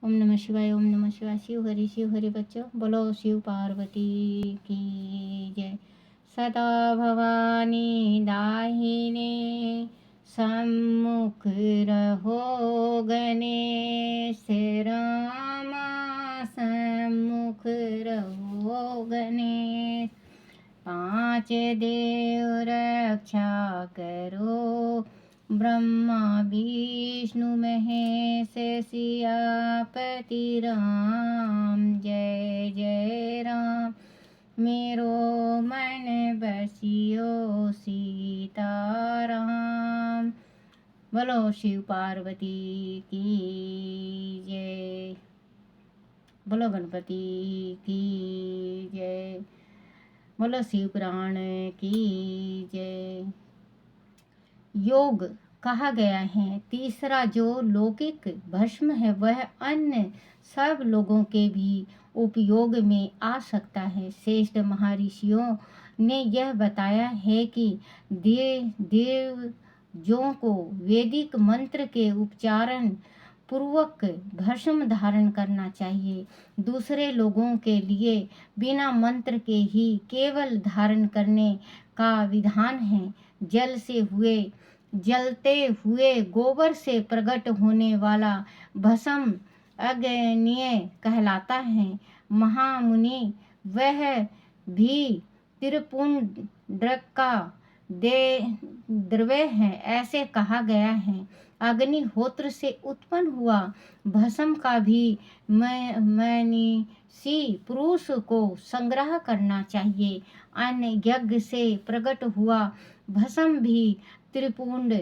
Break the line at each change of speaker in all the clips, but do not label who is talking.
ओम नमः शिवाय। ओम नमः शिवाय। शिव हरि बच्चों, बोलो शिव पार्वती की जय। सदा भवानी दाहिने सम्मुख रहो, गणेश रामा सम्मुख रहो गणेश। पांच देव रक्षा करो, ब्रह्मा विष्णु महेश सियापति राम। जय जय राम, मेरो मन बसियो सीताराम। बोलो शिव पार्वती की जय। बोलो गणपति की जय। बोलो शिव पुराण की जय। योग कहा गया है, तीसरा जो लौकिक भस्म है वह अन्य सब लोगों के भी उपयोग में आ सकता है। श्रेष्ठ महर्षियों ने यह बताया है कि देवजों को वैदिक मंत्र के उच्चारण पूर्वक भस्म धारण करना चाहिए। दूसरे लोगों के लिए बिना मंत्र के ही केवल धारण करने का विधान है। जलते हुए गोबर से प्रकट होने वाला भस्म अग्नेय कहलाता है। महामुनि वह भी त्रिपुंड्रक का द्रव्य है, ऐसे कहा गया है। अग्निहोत्र से उत्पन्न हुआ भस्म का भी मनीषी पुरुष को संग्रह करना चाहिए। अन्य यज्ञ से प्रकट हुआ भस्म भी त्रिपुंड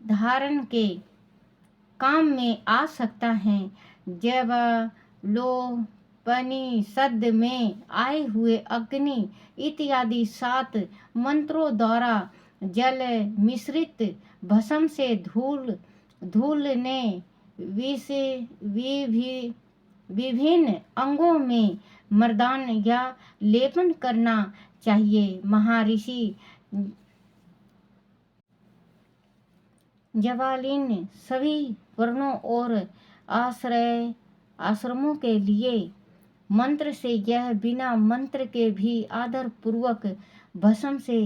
धारण के काम में आ सकता है। जब लोपनिषद में आए हुए अग्नि इत्यादि 7 मंत्रों द्वारा जल मिश्रित भस्म से धूल ने विभिन्न अंगों में मर्दान या लेपन करना चाहिए। महर्षि जवालिन सभी वर्णों और आश्रमों के लिए मंत्र से यह बिना मंत्र के भी आदर पूर्वक भस्म से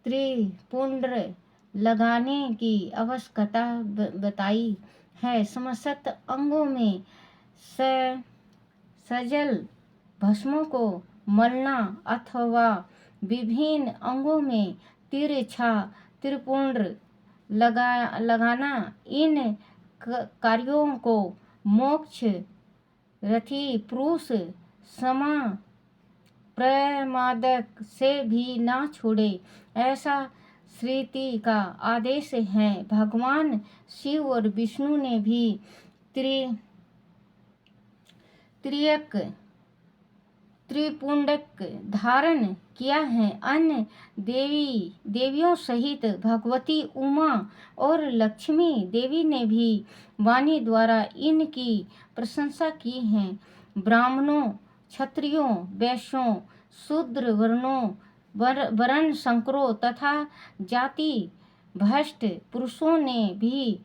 त्रिपुंड्र लगाने की आवश्यकता बताई है। समस्त अंगों में सजल भस्मों को मलना अथवा विभिन्न अंगों में तिरछा त्रिपुंड्र लगाना इन कार्यों को मोक्ष रथी पुरुष समा प्रमादक से भी ना छोड़े, ऐसा श्रुति का आदेश है। भगवान शिव और विष्णु ने भी त्रिपुंडक धारण किया है। अन्य देवियों सहित भगवती उमा और लक्ष्मी देवी ने भी वाणी द्वारा इनकी प्रशंसा की है। ब्राह्मणों, क्षत्रियों, वैश्यों, शूद्र वर्ण संकरों तथा जाति भ्रष्ट पुरुषों ने भी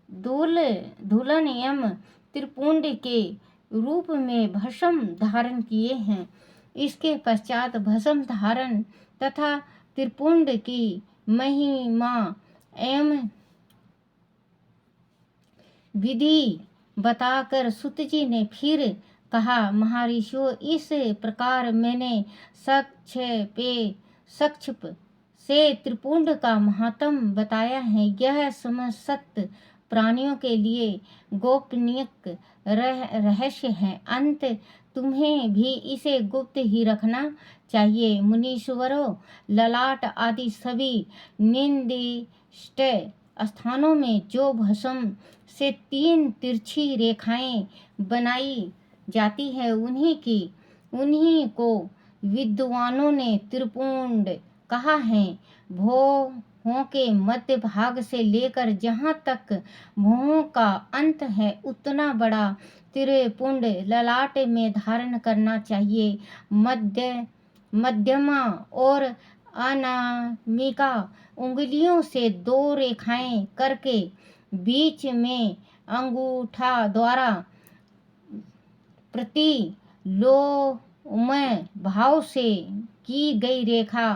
धूलन एवं त्रिपुंड के रूप में भस्म धारण किए हैं। इसके पश्चात भस्म धारण तथा त्रिपुंड की महिमा एवं विधि बताकर सूत जी ने फिर कहा, महर्षियों, इस प्रकार मैंने संक्षेप से त्रिपुंड का महत्व बताया है। यह समस्त प्राणियों के लिए गोपनीय रहस्य है। अंत तुम्हें भी इसे गुप्त ही रखना चाहिए। मुनीश्वरों, ललाट आदि सभी निर्दिष्ट स्थानों में जो भस्म से 3 तिरछी रेखाएं बनाई जाती है उन्हीं को विद्वानों ने त्रिपुंड कहा है। भौहों के मध्य भाग से लेकर जहाँ तक भौहों का अंत है उतना बड़ा त्रिपुंड ललाट में धारण करना चाहिए। मध्यमा और अनामिका उंगलियों से 2 रेखाएं करके बीच में अंगूठा द्वारा प्रतिलोमय भाव से की गई रेखा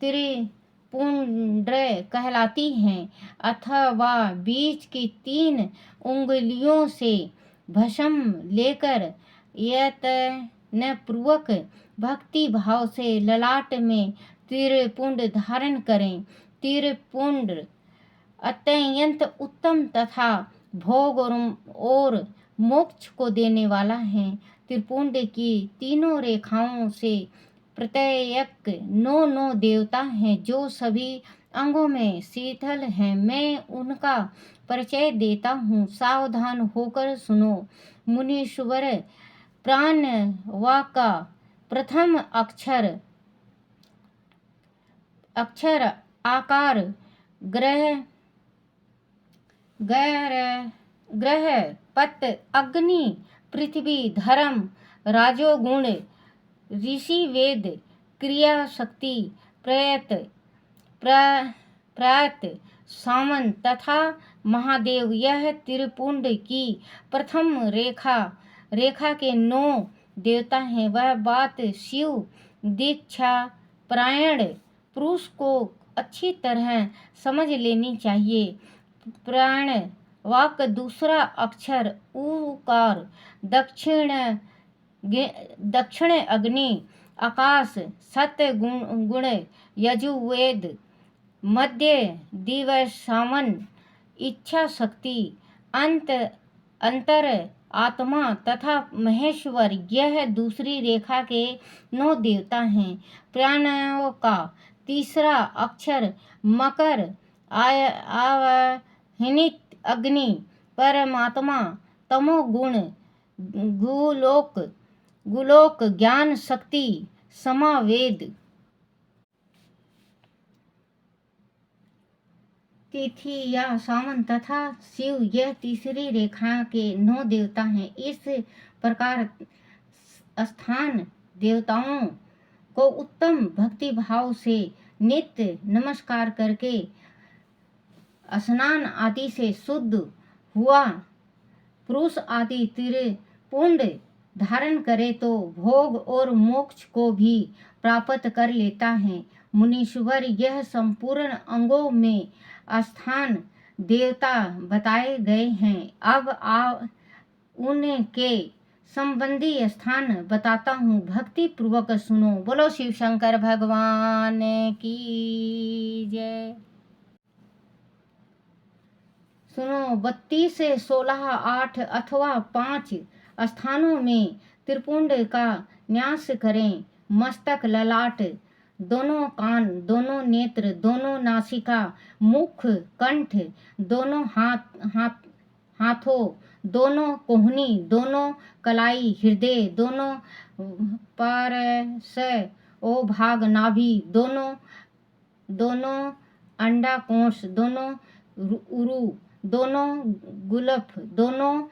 त्रिपुंड कहलाती है, अथवा बीच की 3 उंगलियों से भस्म लेकर यत्नपूर्वक भक्ति भाव से ललाट में त्रिपुंड धारण करें। त्रिपुंड अत्यंत उत्तम तथा भोग और मोक्ष को देने वाला है। त्रिपुंड की तीनों रेखाओं से प्रत्येक 9 देवता हैं जो सभी अंगों में शीतल हैं। मैं उनका परिचय देता हूँ, सावधान होकर सुनो। मुनीश्वर, प्राणवा का प्रथम अक्षर आकार ग्रह पत अग्नि पृथ्वी धर्म राजोगुण ऋषि वेद क्रिया शक्ति प्रयत सामन तथा महादेव। यह त्रिपुंड की प्रथम रेखा के 9 देवता हैं। वह बात शिव दीक्षा परायण पुरुष को अच्छी तरह समझ लेनी चाहिए। प्राण वाक दूसरा अक्षर उकार दक्षिण अग्नि आकाश सत्य गुण यजुर्वेद मध्य दिव सामन इच्छा शक्ति अंतर आत्मा तथा महेश्वर। यह दूसरी रेखा के 9 देवता हैं। प्राणों का तीसरा अक्षर मकर आवाहित अग्नि परमात्मा तमोगुण गुलोक ज्ञान शक्ति समावेद। तिथि या सावन तथा शिव यह तीसरी रेखा के 9 देवता हैं। इस प्रकार स्थान देवताओं को उत्तम भक्ति भाव से नित्य नमस्कार करके स्नान आदि से शुद्ध हुआ पुरुष आदि त्रिपुंड धारण करे तो भोग और मोक्ष को भी प्राप्त कर लेता है। मुनीश्वर, यह संपूर्ण अंगों में स्थान देवता बताए गए हैं। अब उनके संबंधी स्थान बताता हूँ, भक्ति पूर्वक सुनो। बोलो शिव शंकर भगवान की जय। सुनो, 32 से 16 8 अथवा 5 स्थानों में त्रिपुंड का न्यास करें। मस्तक, ललाट, दोनों कान, दोनों नेत्र, दोनों नासिका, मुख, कंठ, दोनों हाथों, दोनों कोहनी, दोनों कलाई, हृदय, दोनों पार्श ओ भाग, नाभि, दोनों अंडाकोश, दोनों उरु, दोनों गुल्फ, दोनों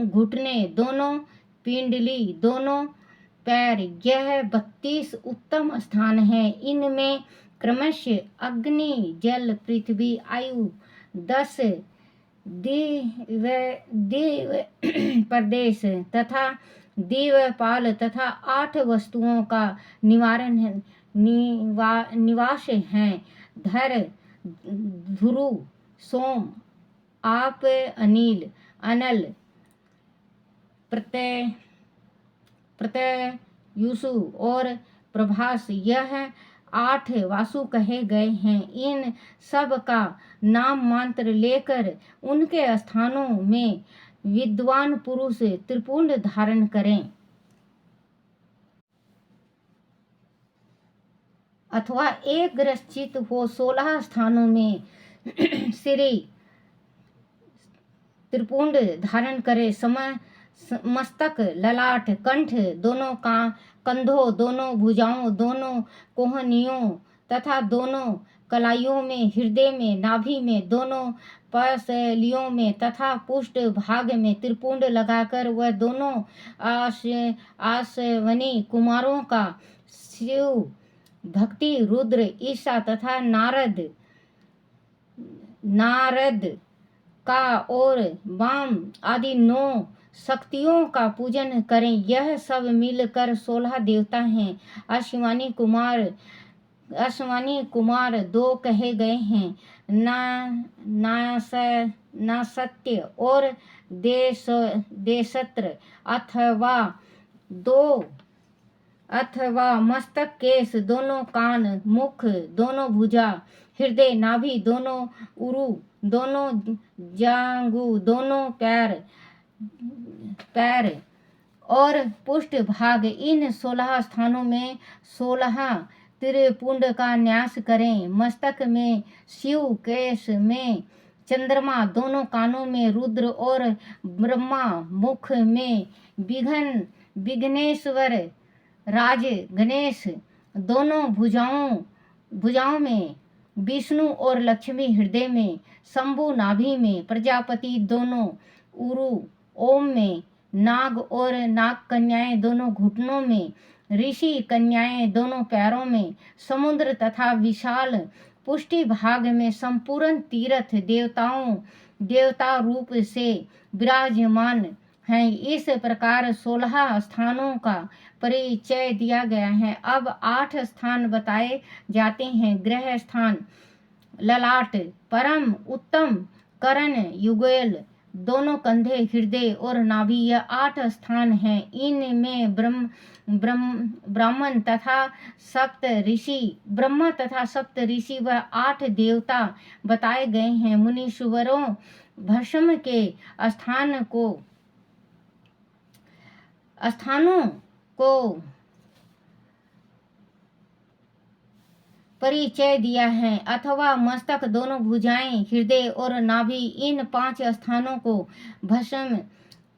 घुटने, दोनों पिंडली, दोनों पैर। यह 32 उत्तम स्थान है। इनमें क्रमशः अग्नि, जल, पृथ्वी, आयु, 10 दिव प्रदेश तथा दीवपाल तथा 8 वस्तुओं का निवास है। धर, ध्रुव, सोम, आप, अनिल, अनल, प्रत्युषु और प्रभास। यह 8 वासु कहे गए हैं। इन सब का नाम मात्र लेकर उनके स्थानों में विद्वान पुरुष त्रिपुंड धारण करें, अथवा एक ग्रसित हो 16 स्थानों में श्री त्रिपुंड धारण करे। मस्तक, ललाट, कंठ, दोनों कंधों, दोनों भुजाओं, दोनों कोहनियों तथा दोनों कलाइयों में, हृदय में, नाभि में, दोनों पसलियों में तथा पुष्ट भाग में त्रिपुंड लगाकर वह दोनों आसवनी कुमारों का शिव भक्ति, रुद्र, ईशा तथा नारद का और वाम आदि 9 शक्तियों का पूजन करें। यह सब मिलकर 16 देवता हैं। अश्विनी कुमार 2 कहे गए हैं, नासत्य और देशत्र अथवा मस्तक, केश, दोनों कान, मुख, दोनों भुजा, हृदय, नाभि, दोनों उरु, दोनों जांघू, दोनों पैर और पुष्ट भाग। इन 16 स्थानों में 16 त्रिपुंड का न्यास करें। मस्तक में शिव, केश में चंद्रमा, दोनों कानों में रुद्र और ब्रह्मा, मुख में विघ्नेश्वर, राज गणेश, दोनों भुजाओं में विष्णु और लक्ष्मी, हृदय में शंभु, नाभि में प्रजापति, दोनों उरु, ओम में नाग और नाग कन्याएं, दोनों घुटनों में ऋषि कन्याएं, दोनों पैरों में समुद्र तथा विशाल पुष्टि भाग में संपूर्ण तीर्थ देवता रूप से विराजमान हैं। इस प्रकार 16 स्थानों का परिचय दिया गया है। अब 8 स्थान बताए जाते हैं। ग्रह स्थान: ललाट, परम उत्तम, कर्ण, युगल, दोनों कंधे, हृदय और नाभि, यह 8 स्थान हैं। इनमें ब्रह्मा तथा सप्त ऋषि व 8 देवता बताए गए हैं। मुनीश्वरों भस्म के स्थानों को परिचय दिया है, अथवा मस्तक, दोनों भुजाएं, हृदय और नाभि। इन 5 स्थानों को भस्म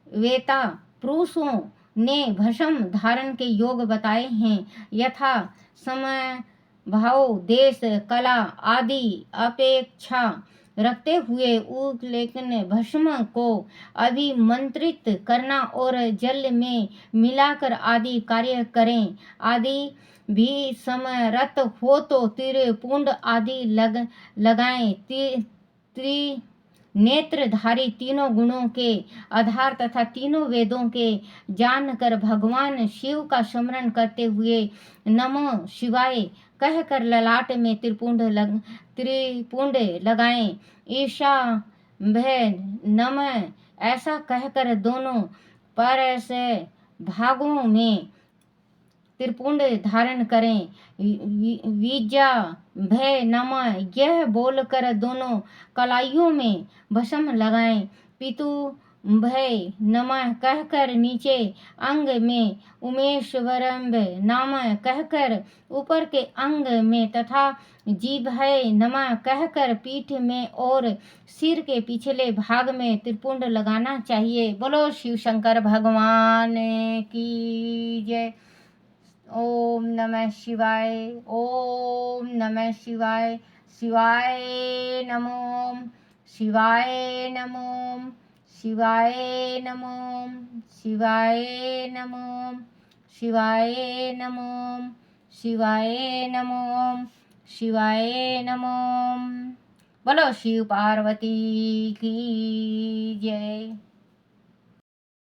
वेता पुरुषों ने भस्म धारण के योग बताए हैं, यथा समय, भाव, देश, कला आदि अपेक्षा रखते हुए उल्लेखनीय भस्म को अभिमंत्रित करना और जल में मिलाकर आदि कार्य करें। आदि भी समरथ हो तो त्रिपुंड आदि लगाएं। त्रिनेत्रधारी, तीनों गुणों के आधार तथा तीनों वेदों के जानकर भगवान शिव का स्मरण करते हुए नमः शिवाय कहकर ललाट में त्रिपुंड लगाएं। ईशा भय नमः ऐसा कहकर दोनों पर से भागों में त्रिपुंड धारण करें। विजा भय नमः यह बोलकर दोनों कलाइयों में भस्म लगाएं। पितु भय नमः कहकर नीचे अंग में, उमेश्वरम्ब नमः कहकर ऊपर के अंग में तथा जीभय नमः कहकर पीठ में और सिर के पिछले भाग में त्रिपुंड लगाना चाहिए। बोलो शिव शंकर भगवान की जय। ओम नमः शिवाय, ओम नमः शिवाय, शिवाय नमो, शिवाय नमो, शिवाय नमो, शिवाय नमो, शिवाय नमो, शिवाय नमो, शिवाय नमो। बोलो शिव पार्वती की जय।